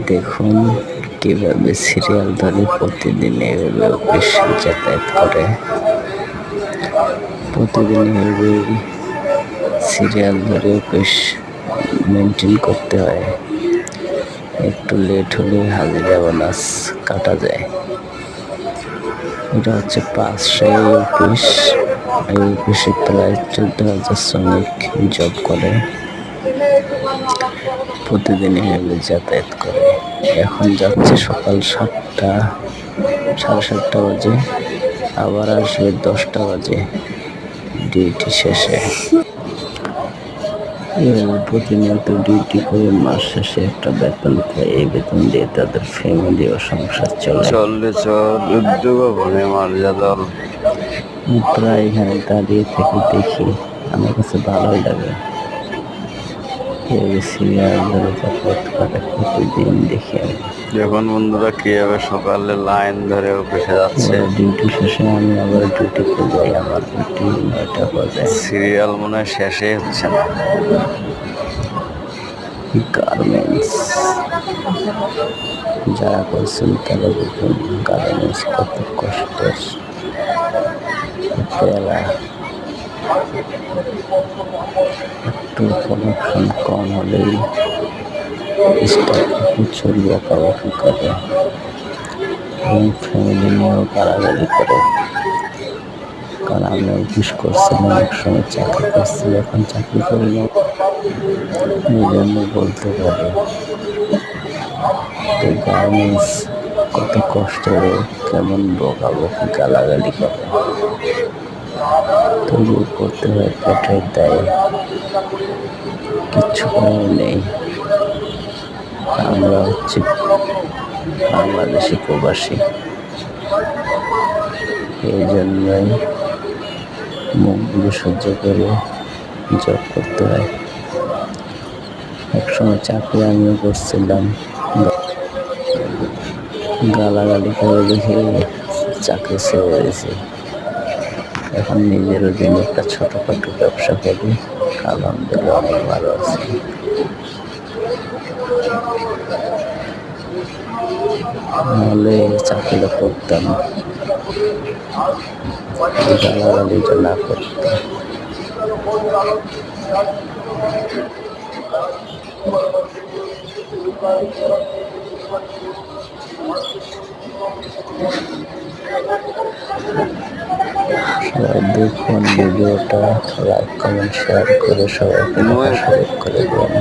দেখুন কিভাবে সিরিয়াল ধরে প্রতিদিন এভাবে অফিস যাতায়াত করে। প্রতিদিন এভাবে সিরিয়াল ধরে অফিস মেনটেন করতে হয়। একটু লেট হলে হাজিরা বোনাস কাটা যায়। এটা হচ্ছে পাঁচশাই অফিস। এই অফিসে প্রায় 14,000 শ্রমিক জব করে। প্রতিদিন এভাবে যাতায়াত করে। এখন যাচ্ছে সকাল 7টা, 7:30 বাজে, আবার আসবে 10টা বাজে ডিউটি শেষে। প্রতিনিয়ত ডিউটি করে মাস শেষে একটা বেতন পায়। এই বেতন দিয়ে তাদের ফ্যামিলি ও সংসার চলে। প্রায় এখানে দাঁড়িয়ে থেকে দেখি, আমার কাছে ভালোই লাগে। সিরিয়াল ধরে যাতায়াত করে প্রতিদিন দেখি আমি। যখন বন্ধুরা কিভাবে সকালে লাইন ধরে অফিসে যাচ্ছে। ডিউটি শেষে আমি আবার ডিউটিতে যাই। আমার ডিউটি 9টা বাজে। সিরিয়াল মনে হয় শেষই হচ্ছে না। গার্মেন্টস যারা করছেন তারা দেখুন, গার্মেন্টস কত কষ্টের। পেলা একটু প্রোডাকশন কম হলেই স্টাফ প্রচুর বকাবকি করে এবং ফ্যামিলি নিয়েও গালাগালি করে। কারণ আমি অফিস করছিলাম, এক সময় চাকরি করছি, এখন চাকরি করি না। এই জন্য বলতে পারি গার্মেন্টস কত কষ্টের, কেমন বকাবকি গালাগালি করে। তবুও করতে হয় পেটের দায়ে, কিচ্ছু করার নেই। আমরা হচ্ছে বাংলাদেশি প্রবাসী, এই জন্যই মুখগুলো সহ্য করে জব করতে হয়। একসময় চাকরি আমিও করছিলাম, গালাগালি করে দেখে চাকরি ছেড়ে দিয়েছি। এখন নিজের অধীনে একটা ছোটখাটো ব্যবসা করি, আলহামদুলিল্লাহ অনেক ভালো আছে। নাহলে চাকরিটা করতাম, গালাগালিটা না করতাম। সবাই দেখুন ভিডিওটা, লাইক কমেন্ট শেয়ার করে সবাইকে দেখা সুযোগ করে দেন।